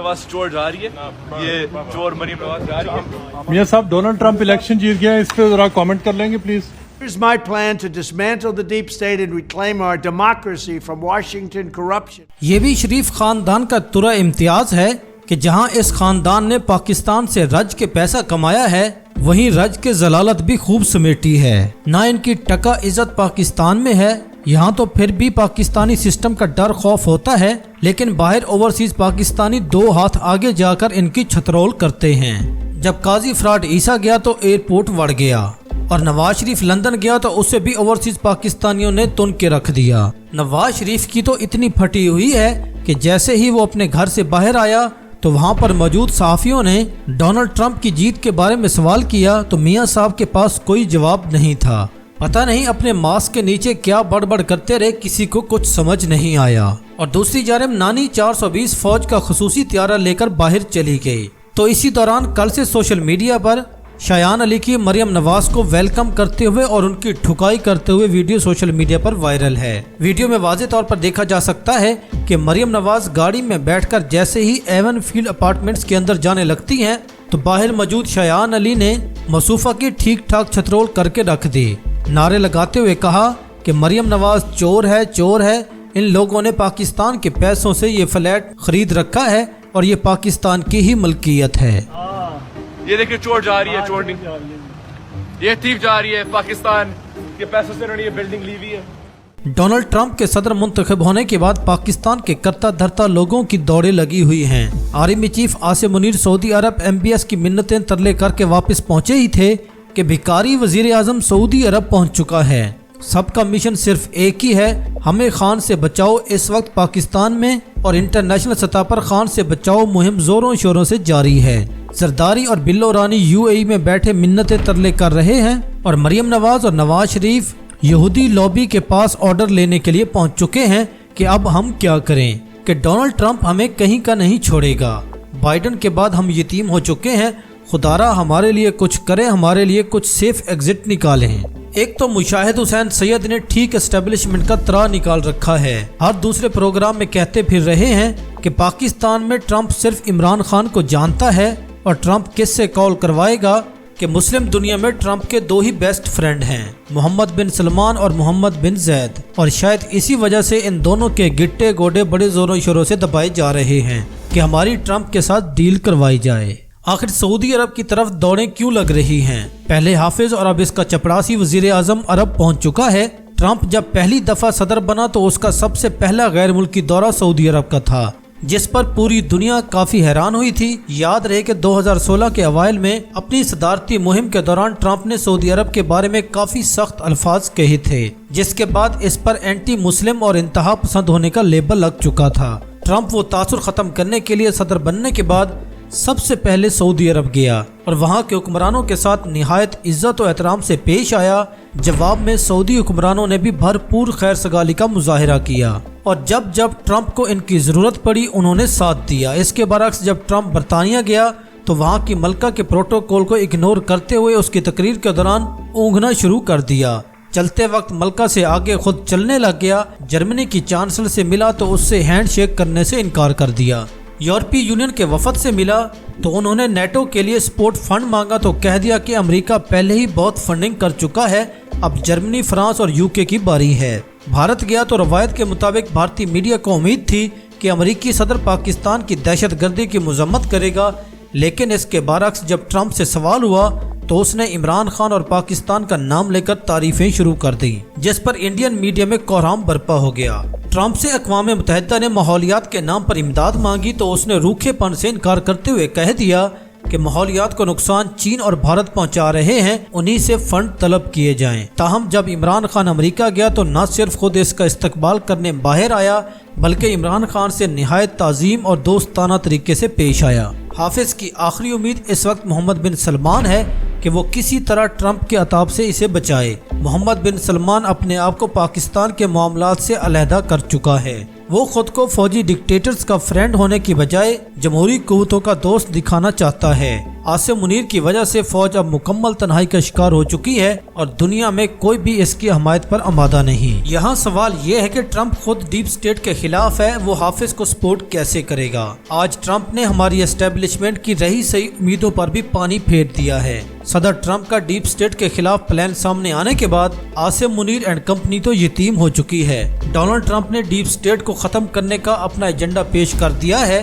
नवाज चोर जा रही है, ये चोर मरियम नवाज जा रही है। मियां साहब, डोनाल्ड ट्रंप इलेक्शन जीत गया है, इस पे जरा कमेंट कर लेंगे please. Here's my plan to dismantle the deep state and reclaim our democracy from Washington corruption. ये भी शरीफ खानदान का तुरा इम्तियाज है कि जहां इस खानदान ने पाकिस्तान से रज के पैसा कमाया है, वहीं रज के जलालत भी खूब समेटी है। ना इनकी टका इज्जत पाकिस्तान में है, यहाँ तो फिर भी पाकिस्तानी सिस्टम का डर खौफ होता है, लेकिन बाहर ओवरसीज पाकिस्तानी दो हाथ आगे जाकर इनकी छतरोल करते हैं। जब काजी फराड ईसा गया तो एयरपोर्ट बढ़ गया, और नवाज शरीफ लंदन गया तो उसे भी ओवरसीज पाकिस्तानियों ने तुन के रख दिया। नवाज शरीफ की तो इतनी फटी हुई है कि जैसे ही वो अपने घर से बाहर आया तो वहाँ पर मौजूद सहाफियों ने डोनाल्ड ट्रंप की जीत के बारे में सवाल किया तो मियाँ साहब के पास कोई जवाब नहीं था। पता नहीं अपने मास्क के नीचे क्या बड़बड़ करते रहे, किसी को कुछ समझ नहीं आया। और दूसरी जानिब नानी 420 फौज का खुसूसी त्यारा लेकर बाहर चली गई। तो इसी दौरान कल से सोशल मीडिया पर शायान अली की मरियम नवाज को वेलकम करते हुए और उनकी ठुकाई करते हुए वीडियो सोशल मीडिया पर वायरल है। वीडियो में वाज़ेह तौर पर देखा जा सकता है कि मरियम नवाज गाड़ी में बैठकर जैसे ही एवन फील्ड अपार्टमेंट्स के अंदर जाने लगती हैं तो बाहर मौजूद शायान अली ने मसूफा की ठीक ठाक छतरोल करके रख दी। नारे लगाते हुए कहा कि मरियम नवाज चोर है, चोर है। इन लोगों ने पाकिस्तान के पैसों से ये फ्लैट खरीद रखा है और ये पाकिस्तान की ही मलकियत है। ये देखिए चोर जा रही है, चोर नहीं, ये ठीक जा रही है, पाकिस्तान के पैसों से उन्होंने ये बिल्डिंग ली हुई है। डोनाल्ड ट्रंप के सदर मुंतखब होने के बाद पाकिस्तान के करता धरता लोगों की दौड़ें लगी हुई हैं। आर्मी चीफ आसिम मुनीर सऊदी अरब MBS की मिन्नतें तरले करके वापस पहुंचे ही थे कि भिखारी वजीर आजम सऊदी अरब पहुंच चुका है। सबका मिशन सिर्फ एक ही है, हमें खान से बचाओ। इस वक्त पाकिस्तान में और इंटरनेशनल सतह पर खान से बचाओ मुहिम जोरों शोरों से जारी है। जरदारी और बिल्लो रानी UAE में बैठे मिन्नतें तरले कर रहे हैं और मरियम नवाज और नवाज शरीफ यहूदी लॉबी के पास ऑर्डर लेने के लिए पहुंच चुके हैं कि अब हम क्या करें कि डोनाल्ड ट्रंप हमें कहीं का नहीं छोड़ेगा। बाइडन के बाद हम यतीम हो चुके हैं, खुदारा हमारे लिए कुछ करे, हमारे लिए कुछ सेफ एग्जिट निकालें। एक तो मुशाहिद हुसैन सैयद ने ठीक एस्टेब्लिशमेंट का त्राह निकाल रखा है। हर दूसरे प्रोग्राम में कहते फिर रहे हैं कि पाकिस्तान में ट्रंप सिर्फ इमरान खान को जानता है और ट्रंप किससे कॉल करवाएगा कि मुस्लिम दुनिया में ट्रंप के दो ही बेस्ट फ्रेंड हैं, मोहम्मद बिन सलमान और मोहम्मद बिन जैद। और शायद इसी वजह से इन दोनों के गिट्टे गोडे बड़े जोरों शोरों से दबाए जा रहे हैं कि हमारी ट्रंप के साथ डील करवाई जाए। आखिर सऊदी अरब की तरफ दौड़ें क्यों लग रही हैं? पहले हाफिज और अब इसका चपड़ासी वजीर आजम अरब पहुंच चुका है। ट्रंप जब पहली दफा सदर बना तो उसका सबसे पहला गैर मुल्की दौरा सऊदी अरब का था, जिस पर पूरी दुनिया काफी हैरान हुई थी। याद रहे कि 2016 के अवाइल में अपनी सदारती मुहिम के दौरान ट्रंप ने सऊदी अरब के बारे में काफी सख्त अल्फाज कहे थे, जिसके बाद इस पर एंटी मुस्लिम और इंतहा पसंद होने का लेबल लग चुका था। ट्रंप वो तासुर खत्म करने के लिए सदर बनने के बाद सबसे पहले सऊदी अरब गया और वहाँ के हुक्मरानों के साथ निहायत इज्जत और एहतराम से पेश आया। जवाब में सऊदी हुक्मरानों ने भी भरपूर खैर सगाली का मुजाहिरा किया और जब जब ट्रंप को इनकी जरूरत पड़ी उन्होंने साथ दिया। इसके बरक्स जब ट्रंप बरतानिया गया तो वहाँ की मलका के प्रोटोकॉल को इग्नोर करते हुए उसकी तकरीर के दौरान ऊँघना शुरू कर दिया। चलते वक्त मलका से आगे खुद चलने लग गया। जर्मनी की चांसलर से मिला तो उससे हैंड शेक करने से इनकार कर दिया। यूरोपीय यूनियन के वफद से मिला तो उन्होंने नेटो के लिए सपोर्ट फंड मांगा तो कह दिया कि अमेरिका पहले ही बहुत फंडिंग कर चुका है, अब जर्मनी, फ्रांस और UK की बारी है। भारत गया तो रवायत के मुताबिक भारतीय मीडिया को उम्मीद थी कि अमेरिकी सदर पाकिस्तान की दहशतगर्दी की मजम्मत करेगा, लेकिन इसके बरक्स जब ट्रंप से सवाल हुआ तो उसने इमरान खान और पाकिस्तान का नाम लेकर तारीफें शुरू कर दी, जिस पर इंडियन मीडिया में कोहराम बरपा हो गया। ट्रंप से अक़वाम मुत्तहिदा ने माहौलियात के नाम पर इमदाद मांगी तो उसने रूखेपन से इनकार करते हुए कह दिया कि माहौलियात को नुकसान चीन और भारत पहुंचा रहे हैं, उन्हीं से फंड तलब किए जाएं। ताहम जब इमरान खान अमेरिका गया तो न सिर्फ खुद इसका इस्तकबाल करने बाहर आया बल्कि इमरान खान से निहायत ताज़ीम और दोस्ताना तरीके से पेश आया। हाफिज की आखिरी उम्मीद इस वक्त मोहम्मद बिन सलमान है کہ وہ किसी तरह ट्रंप के अताब से इसे बचाए। मोहम्मद बिन सलमान अपने आप को पाकिस्तान के मामलात से अलहदा कर चुका है। वो खुद को फौजी डिक्टेटर्स का फ्रेंड होने की बजाय जमहूरी कुव्वतों का दोस्त दिखाना चाहता है। आसिम मुनीर की वजह से फौज अब मुकम्मल तन्हाई का शिकार हो चुकी है और दुनिया में कोई भी इसकी हमायत पर आमादा नहीं। यहाँ सवाल ये है कि ट्रंप खुद डीप स्टेट के खिलाफ है, वो हाफिज को सपोर्ट कैसे करेगा। आज ट्रंप ने हमारी एस्टेब्लिशमेंट की रही सही उम्मीदों पर भी पानी फेर दिया है। सदर ट्रंप का डीप स्टेट के खिलाफ प्लान सामने आने के बाद आसिम मुनीर एंड कंपनी तो यतीम हो चुकी है। डोनाल्ड ट्रंप ने डीप स्टेट को खत्म करने का अपना एजेंडा पेश कर दिया है।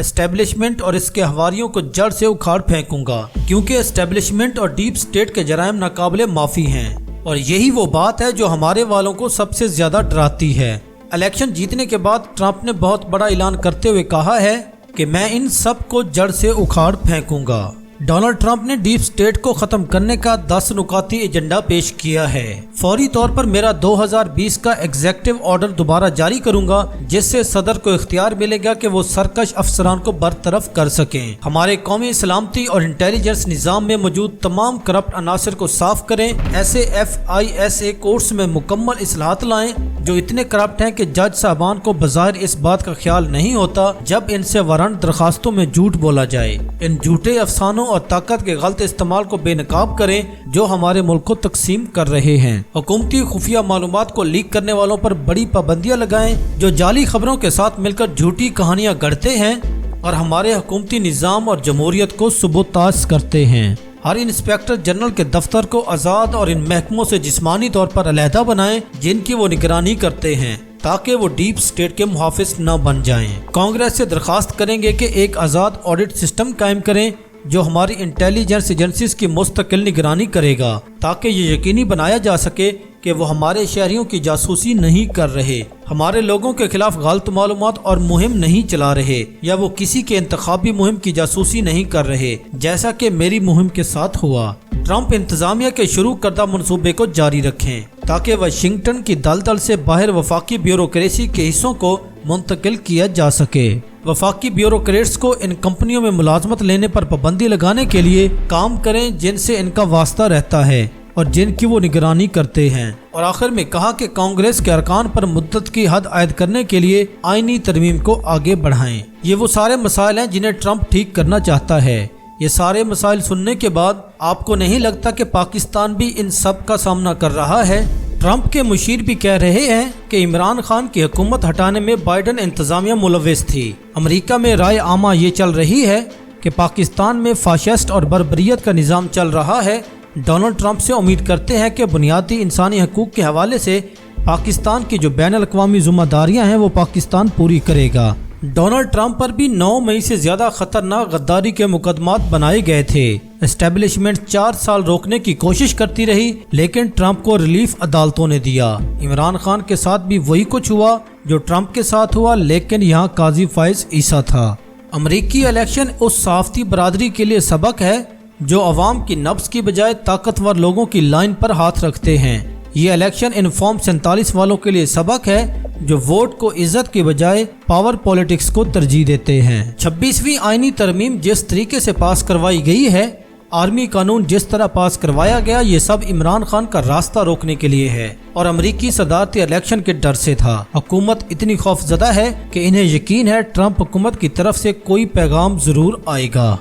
एस्टेब्लिशमेंट और इसके हवारियों को जड़ से उखाड़ फेंकूंगा, क्योंकि एस्टेब्लिशमेंट और डीप स्टेट के जराइम नाकाबिले माफी हैं और यही वो बात है जो हमारे वालों को सबसे ज्यादा डराती है। इलेक्शन जीतने के बाद ट्रंप ने बहुत बड़ा ऐलान करते हुए कहा है कि मैं इन सब को जड़ से उखाड़ फेंकूंगा। डोनाल्ड ट्रंप ने डीप स्टेट को खत्म करने का 10 नुकाती एजेंडा पेश किया है। फौरी तौर पर मेरा 2020 का एग्जेक्टिव ऑर्डर दोबारा जारी करूंगा, जिससे सदर को इख्तियार मिलेगा कि वो सरकश अफसरान को बरतरफ कर सकें। हमारे कौमी सलामती और इंटेलिजेंस निज़ाम में मौजूद तमाम करप्ट अनासर को साफ करें। ऐसे FISA कोर्स में मुकम्मल इस्लाहत लाएं जो इतने करप्ट हैं कि जज साहबान को बज़ाहिर इस बात का ख्याल नहीं होता जब इनसे वारंट दरखास्तों में झूठ बोला जाए। इन झूठे अफसानों और ताकत के गलत इस्तेमाल को बेनकाब करें जो हमारे मुल्क को तकसीम कर रहे हैं। हुकूमती खुफिया मालूमात को लीक करने वालों पर बड़ी पाबंदियां लगाएं जो जाली खबरों के साथ मिलकर झूठी कहानियां गढ़ते हैं और हमारे हुकूमती निज़ाम और जमहूरियत को सबूताज करते हैं। हर इंस्पेक्टर जनरल के दफ्तर को आज़ाद और इन महकमों से जिस्मानी तौर पर अलहदा बनाएं जिनकी वो निगरानी करते हैं, ताकि वो डीप स्टेट के मुहाफिज न बन जाएं। कांग्रेस से दरख्वास्त करेंगे कि एक आज़ाद ऑडिट सिस्टम कायम करें जो हमारी इंटेलिजेंस एजेंसीज की मुस्तकिल निगरानी करेगा, ताकि ये यकीनी बनाया जा सके कि वो हमारे शहरियों की जासूसी नहीं कर रहे, हमारे लोगों के खिलाफ गलत मालूमात और मुहिम नहीं चला रहे, या वो किसी के इंतखाबी मुहिम की जासूसी नहीं कर रहे, जैसा कि मेरी मुहिम के साथ हुआ। ट्रंप इंतजामिया के शुरू करदा मंसूबे को जारी रखें ताकि वाशिंगटन की दलदल से बाहर वफाकी ब्यूरोक्रेसी के हिस्सों को मुंतकिल किया जा सके। वफाकी ब्यूरोक्रेट्स को इन कंपनियों में मुलाजमत लेने पर पाबंदी लगाने के लिए काम करें जिनसे इनका वास्ता रहता है और जिनकी वो निगरानी करते हैं। और आखिर में कहा कि कांग्रेस के अरकान पर मुद्दत की हद आयद करने के लिए आईनी तरमीम को आगे बढ़ाएं। ये वो सारे मसाइल हैं जिन्हें ट्रंप ठीक करना चाहता है। ये सारे मसाइल सुनने के बाद आपको नहीं लगता कि पाकिस्तान भी इन सब का सामना कर रहा है? ट्रंप के मुशीर भी कह रहे हैं कि इमरान खान की हुकूमत हटाने में बाइडन इंतजामिया मुलव्विस थी। अमेरिका में राय आमा ये चल रही है कि पाकिस्तान में फाशिस्ट और बर्बरियत का निज़ाम चल रहा है। डोनाल्ड ट्रंप से उम्मीद करते हैं कि बुनियादी इंसानी हकूक़ के हवाले से पाकिस्तान की जो बैन अल-अक़वामी ज़िम्मेदारियाँ हैं वो पाकिस्तान पूरी करेगा। डोनाल्ड ट्रंप पर भी 9 मई से ज्यादा खतरनाक गद्दारी के मुकदमात बनाए गए थे। एस्टेब्लिशमेंट 4 साल रोकने की कोशिश करती रही, लेकिन ट्रंप को रिलीफ अदालतों ने दिया। इमरान खान के साथ भी वही कुछ हुआ जो ट्रंप के साथ हुआ, लेकिन यहाँ काजी फाइज ईसा था। अमरीकी इलेक्शन उस साफ्ती बरादरी के लिए सबक है जो अवाम की नब्ज की बजाय ताकतवर लोगों की लाइन पर हाथ रखते हैं। ये इलेक्शन इनफॉर्म 47 वालों के लिए सबक है जो वोट को इज्जत की बजाय पावर पॉलिटिक्स को तरजीह देते हैं। 26वीं आईनी तरमीम जिस तरीके से पास करवाई गई है, आर्मी कानून जिस तरह पास करवाया गया, ये सब इमरान खान का रास्ता रोकने के लिए है और अमरीकी सदारती इलेक्शन के डर से था। हुकूमत इतनी खौफजदा है कि इन्हें यकीन है ट्रंप हुकूमत की तरफ से कोई पैगाम जरूर आएगा।